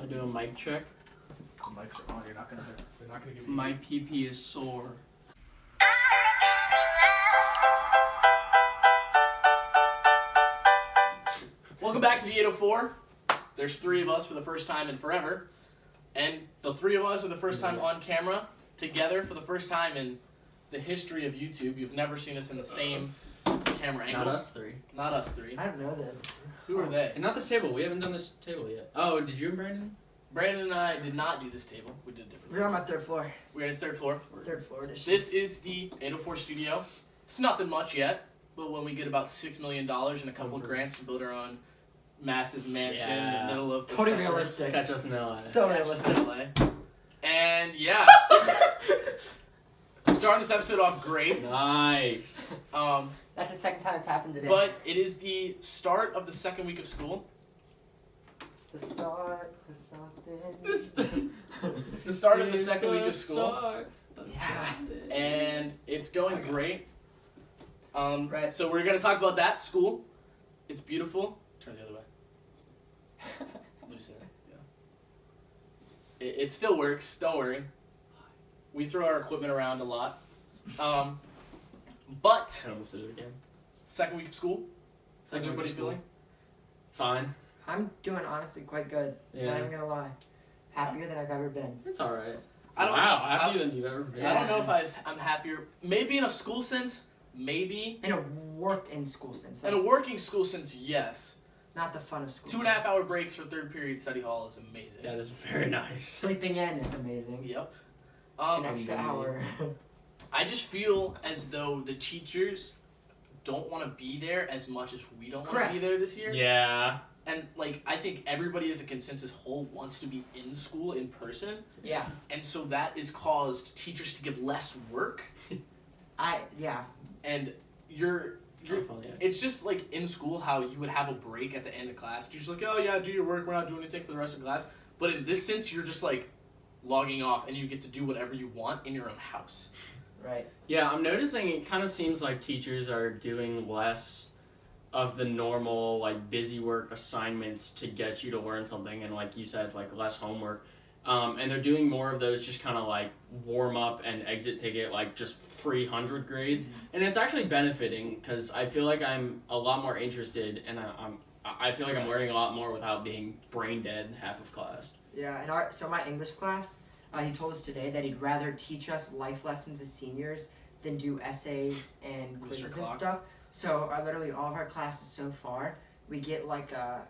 I do a mic check. The mics are on. They're not gonna give you. My pee is sore. Welcome back to the 804. There's three of us for the first time in forever, and the three of us are the first time on camera together for the first time in the history of YouTube. You've never seen us in the same camera angle. Not us three. Not us three. I don't know them. Who are they? And not this table. We haven't done this table yet. Oh, did you and Brandon? Brandon and I did not do this table. We did it differently. We're on my third floor. We're on his third floor. Third floor edition. This is the 804 studio. It's nothing much yet, but when we get about $6 million and a couple of grants to build our own massive mansion in the middle of the totally suburbs, realistic. Catch us in LA. So catch us realistic. in LA. And yeah, starting this episode off great. Nice. That's the second time it's happened today. But it is the start of the second week of school. the start of something. It's the start of the second week of school, Yeah. and it's going great. Right. So we're gonna talk about that school. It's beautiful. Turn the other way. Loosen it. Yeah. It still works. Don't worry. We throw our equipment around a lot. But I almost did it again. second week of school. How's Second week everybody of school. feeling? Fine. I'm doing honestly quite good. Yeah. Not even gonna lie. Happier than I've ever been. It's alright. I don't. Wow, happier than you've ever been. I don't know if I'm happier. Maybe in a school sense. Maybe In a work in school sense. in a working school sense. Yes. Not the fun of school. 2.5 hour breaks for third period study hall is amazing. That is very nice. Sleeping in is amazing. Yep. An extra hour. I just feel as though the teachers don't want to be there as much as we don't want to Correct. be there this year. Yeah. And like I think everybody as a consensus whole wants to be in school in person, Yeah. and so that has caused teachers to give less work. Yeah. And you're Funny, yeah. it's just like in school how you would have a break at the end of class. You're just like, oh yeah, do your work. We're not doing anything for the rest of class. But in this sense, you're just like logging off, and you get to do whatever you want in your own house. Right. Yeah, I'm noticing it kind of seems like teachers are doing less of the normal, like, busy work assignments to get you to learn something, and like you said, like, less homework. And they're doing more of those just kind of like warm up and exit ticket, like just free 100 grades. And it's actually benefiting because I feel like I'm a lot more interested, and I feel like I'm learning a lot more without being brain dead half of class. Yeah, and my English class, he told us today that he'd rather teach us life lessons as seniors than do essays and quizzes and stuff. So literally all of our classes so far, we get like a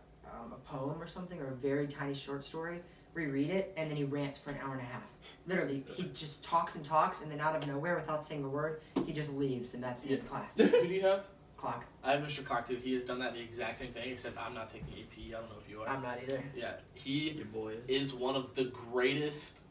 poem or something or a very tiny short story. We read it, and then he rants for an hour and a half. Literally, he just talks, and then out of nowhere, without saying a word, he just leaves, and that's the end of class. Who do you have? Clock. I have Mr. Clock too. He has done that the exact same thing, except I'm not taking AP. I don't know if you are. I'm not either. Yeah, he Your boy. is one of the greatest,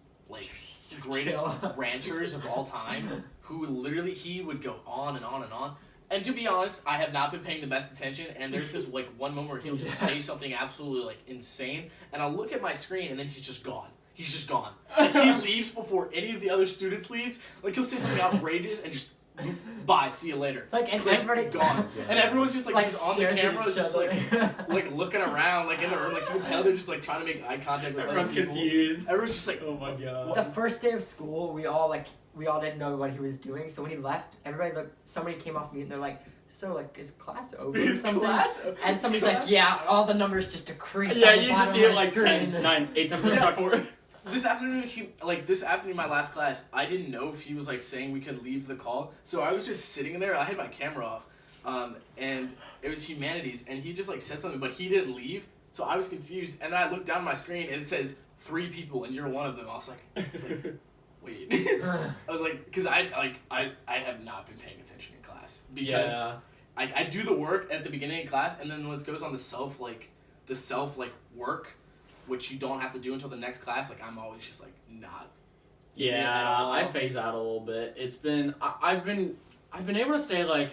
greatest chill. ranters of all time. Who literally he would go on and on and on. And to be honest, I have not been paying the best attention. And there's this like one moment where he'll just say something absolutely like insane, and I'll look at my screen, and then he's just gone. He's just gone. Like he leaves before any of the other students leaves. Like he'll say something outrageous and just bye, see you later. Like, and Like, everybody gone. And everyone's just like just on the stares at camera, each just other. like looking around, like in the room, like you can tell they're just like trying to make eye contact with Everyone's other people. confused. Everyone's just like, Oh my god. The first day of school, we all didn't know what he was doing. So when he left, somebody came off mute and they're like, "So like, is class over?" or Is something? class over? And somebody's like, "Yeah, all the numbers just decrease." Yeah, on the you just bottom see of it my like screen. 10, 9, 8 times on 4. This afternoon, my last class, I didn't know if he was like saying we could leave the call, so I was just sitting there. I had my camera off, and it was humanities, and he just like said something, but he didn't leave, so I was confused. And then I looked down at my screen, and it says 3 people, and you're one of them. I was like wait. I was like, because I have not been paying attention in class because Yeah. I do the work at the beginning of class, and then when it goes on the self work, which you don't have to do until the next class, like I'm always just like not. Yeah, I phase out a little bit. It's been I've been able to stay like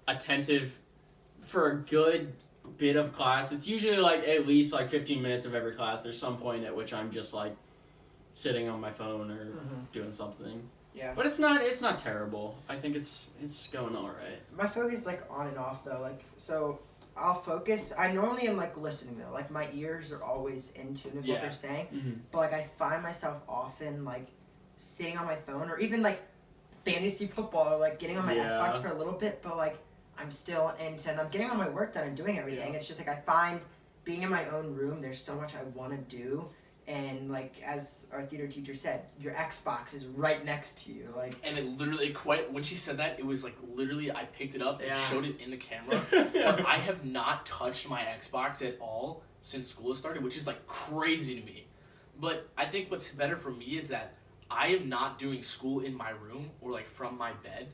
attentive for a good bit of class. It's usually like at least like 15 minutes of every class. There's some point at which I'm just like sitting on my phone or doing something. Yeah. But it's not terrible. I think it's going all right. My focus like on and off though. Like so, I'll focus. I normally am like listening though. Like my ears are always in tune with what they're saying. Mm-hmm. But like I find myself often like sitting on my phone or even like fantasy football or like getting on my Xbox for a little bit. But like I'm still into and I'm getting all my work done and doing everything. Yeah. It's just like I find being in my own room. There's so much I want to do. And like as our theater teacher said, your Xbox is right next to you. Like, And it literally when she said that, it was like literally I picked it up and Yeah. showed it in the camera. But I have not touched my Xbox at all since school started, which is like crazy to me. But I think what's better for me is that I am not doing school in my room or like from my bed.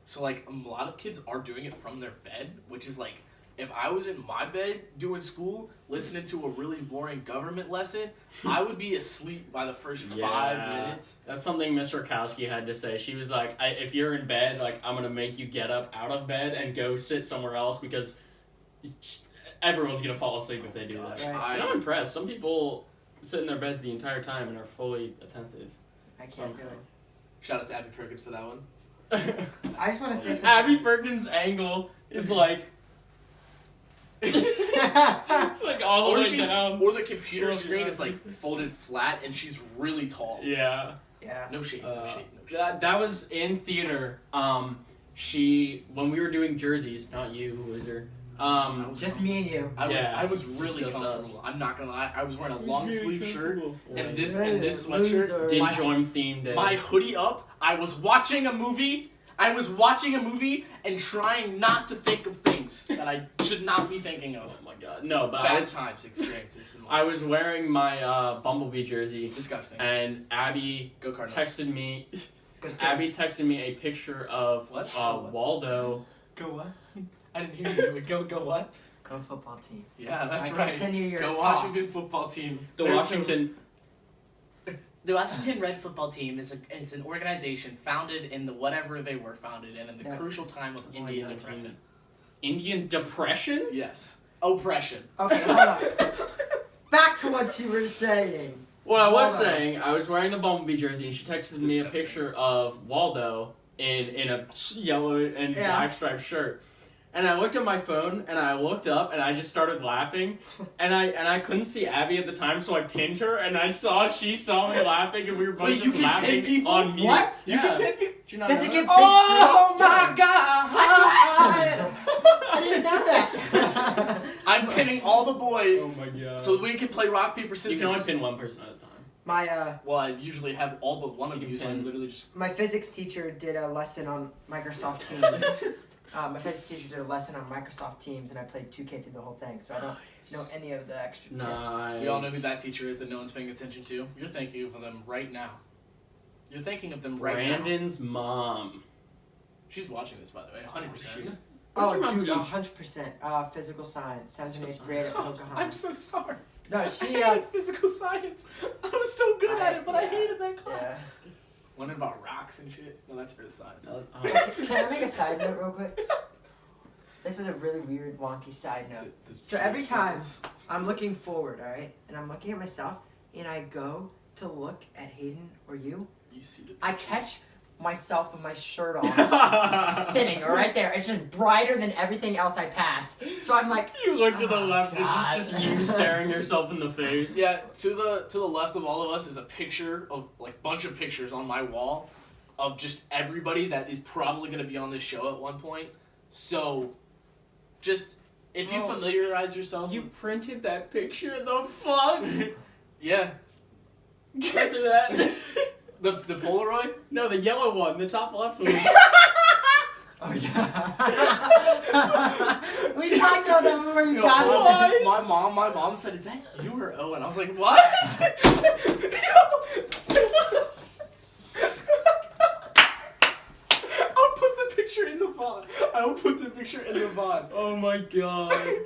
So like a lot of kids are doing it from their bed, which is like if I was in my bed doing school, listening to a really boring government lesson, I would be asleep by the first 5 minutes. That's something Miss Rakowski had to say. She was like, if you're in bed, like, I'm going to make you get up out of bed and go sit somewhere else because everyone's going to fall asleep if they do that. Right. And I'm impressed. Some people sit in their beds the entire time and are fully attentive. I can't Somehow. do it. Shout out to Abby Perkins for that one. I just want to say something. Abby Perkins' angle is like... like all the way down. Or the computer Oh, screen God. is like folded flat and she's really tall. Yeah. Yeah. No shade, no shade, no shade. That was in theater. When we were doing jerseys, not you, loser. Just me and you. I was really just comfortable. us. I'm not gonna lie. I was wearing a long sleeve shirt Right. and this Loser. sweatshirt. Didn't My- join theme day. My hoodie up. I was watching a movie. And trying not to think of things that I should not be thinking of. Oh my god. No, but Bad times experiences in life. I was wearing my Bumblebee jersey, Disgusting. and Abby Go Cardinals. texted me. Go Skins. Abby texted me a picture of What? Waldo. Go what? I didn't hear you. Go what? Go football team. Yeah, that's I right. continue your Go talk. Washington football team. The There's Washington. The Washington Red Football Team is an organization founded in the whatever they were founded in the crucial time of Indian Depression. Indian Depression? Yes. Oppression. Okay, hold on. Back to what you were saying. What I was Waldo. saying, I was wearing the Bumblebee jersey, and she texted me a Disgusting. picture of Waldo in a yellow and Yeah. black striped shirt. And I looked at my phone, and I looked up, and I just started laughing, and I couldn't see Abby at the time, so I pinned her, and she saw me laughing, and we were both Wait, you just can pin laughing people? on mute. What? You Yeah. can pin people. Did you not Does know it that? get big Oh screen? my god! I didn't know that. I'm pinning all the boys Oh my god. so we can play rock, paper, you scissors. can only pin one person at a time. My Well, I usually have all but one So of you you, can so I pin. literally just... my physics teacher did a lesson on Microsoft Teams. My physics teacher did a lesson on Microsoft Teams, and I played 2K through the whole thing, so I don't know any of the extra tips. Nice. We all know who that teacher is that no one's paying attention to. You're thinking of them right now. You're thinking of them right now. Brandon's mom. She's watching this, by the way, 100%. Shoot. Oh, What's your mom dude, teach? 100%. Physical science, 7th and Physical 8th grade at I'm Pocahontas. so sorry. No, she, I hate physical science. I was so good at it, but I yeah. hated that class. yeah. Learning about rocks and shit. No, that's earth science. Can I make a side note real quick? This is a really weird, wonky side note. So every time I'm looking forward, alright, and I'm looking at myself, and I go to look at Hayden or you, You see the I catch myself with my shirt on, sitting right there. It's just brighter than everything else I pass. So I'm like, You look to the Oh, left, and God. it's just you staring yourself in the face. Yeah, to the left of all of us is a picture of like bunch of pictures on my wall of just everybody that is probably gonna be on this show at one point. So just if you Oh. familiarize yourself You with, printed that picture? The fuck? yeah. Answer that. The Polaroid? No, the yellow one, the top left one. oh yeah. We talked about that before you You know, got what? it. my mom said, "Is that you or Owen?" I was like, "What?" I'll put the picture in the VOD. I will put the picture in the VOD. Oh my god.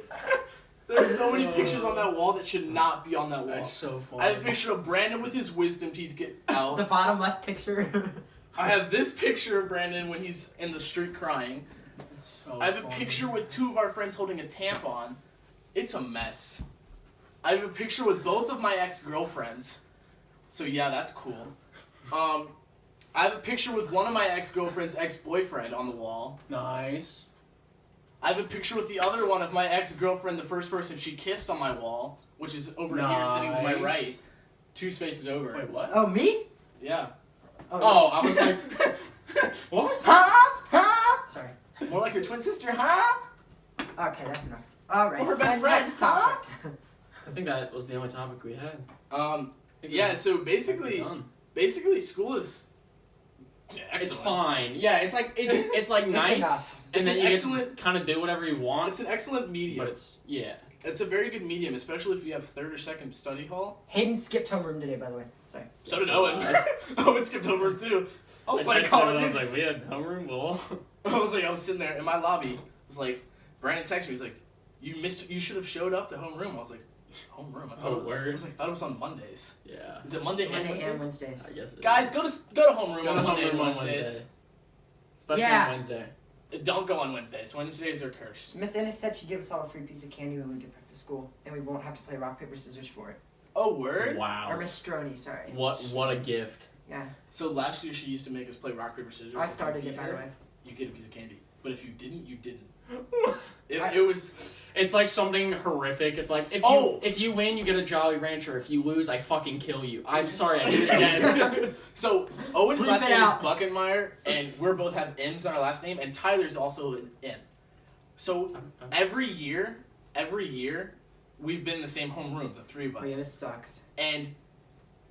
There's so many pictures on that wall that should not be on that wall. That's so funny. I have a picture of Brandon with his wisdom teeth get The out. bottom left picture. I have this picture of Brandon when he's in the street crying. That's so I have a funny. picture with two of our friends holding a tampon. It's a mess. I have a picture with both of my ex-girlfriends. So yeah, that's cool. I have a picture with one of my ex-girlfriend's ex-boyfriend on the wall. Nice. I have a picture with the other one of my ex-girlfriend, the first person she kissed on my wall, which is over here sitting to my Nice. right. 2 spaces over. Wait, what? Oh, me? Yeah. Oh, I was like, what? Huh? Sorry. More like your twin sister, huh? Okay, that's enough. All right. Or her best and friend, next topic. I think that was the only topic we had. I think Yeah, we- so we're basically school is excellent. It's fine. Yeah, it's like it's like nice, enough. and It's then an you excellent- kind of do whatever you want. It's an excellent medium. But it's yeah. It's a very good medium, especially if you have third or second study hall. Hayden skipped homeroom today, by the way. Sorry. So did So Owen. did I. Owen skipped homeroom too. I was I playing texted Call him, of I was Duty. like, we had homeroom. Well, I was sitting there in my lobby. I was like, Brandon texted me. He's like, you should have showed up to homeroom. I was like, homeroom? I thought Oh, word. I was like, thought it was on Mondays. yeah. Is it Monday and Monday Wednesdays? and Wednesdays. I guess. It Guys, is. go to homeroom Go on to Monday and homeroom on Wednesdays. Wednesday. Especially Yeah. on Wednesday. Don't go on Wednesdays. Wednesdays are cursed. Miss Ennis said she'd give us all a free piece of candy when we get back to school, and we won't have to play rock, paper, scissors for it. Oh, word? Wow. Or Miss Stroney, sorry. What a gift. Yeah. So last year she used to make us play rock, paper, scissors. I If you started beat it, by the her, way. You get a piece of candy. But if you didn't, you didn't. I- It was... It's like something horrific. It's like if you win, you get a Jolly Rancher. If you lose, I fucking kill you. I'm sorry, I did it again. So, Owen's Bleep last it name out. is Buckenmeyer, and we're both have M's on our last name, and Tyler's also an M. So, every year, we've been in the same homeroom, the three of Oh, us. yeah, this sucks. And,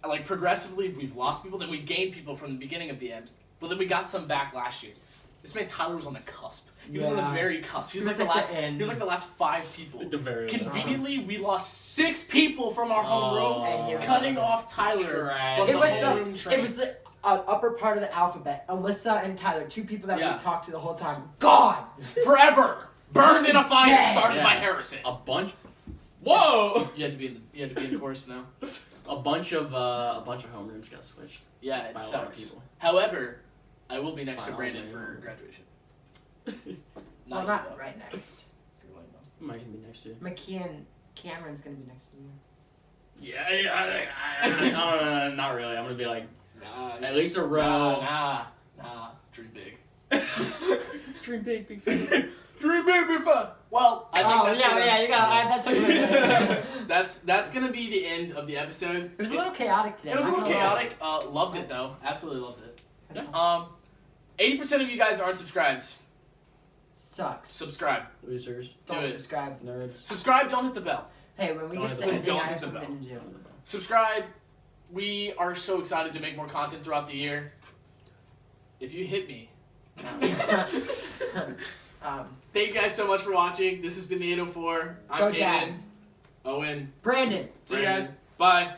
like, progressively, we've lost people, then we gained people from the beginning of the M's, but then we got some back last year. This man Tyler was on the cusp. He was on the Yeah. very cusp. He was He like was the like last. the end. He was like the last 5 people. At the very Conveniently, we lost 6 people from our homeroom, And he was- cutting off Tyler Trash. from It the was homeroom train. It was the upper part of the alphabet. Alyssa and Tyler, 2 people that Yeah. we talked to the whole time. Gone! forever burned in a fire Dead. started Yeah. by Harrison. A bunch. Whoa! You had to be in the course now. A bunch of homerooms got switched Yeah, it by a lot of sucks. people. However, I will be next to Fine, Brandon I'll for do it. graduation. Well, you, not though. right next. Good one, though. Mike can be next to you. McKeon Cameron's gonna be next to you. Yeah, not really. I'm gonna be like Nah, at least a row. nah. Dream big. Dream big, big. Dream big, big fun. Well, I think that's gonna, you got that took a minute. that's gonna be the end of the episode. It was a little chaotic today. It was a not little gonna lie. chaotic. Loved it though. Absolutely loved it. Yeah. 80% of you guys aren't subscribed. Sucks. Subscribe. Losers, Don't Do it. subscribe. nerds. Subscribe. Don't hit the bell. Hey, when we Don't get to hit the the ending, bell. I have Don't hit the something to do. Subscribe. We are so excited to make more content throughout the year. If you hit me. Thank you guys so much for watching. This has been the 804. I'm Go Hayden. Jags. Owen. Brandon. See you guys. Bye.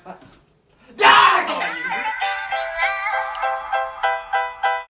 Dag!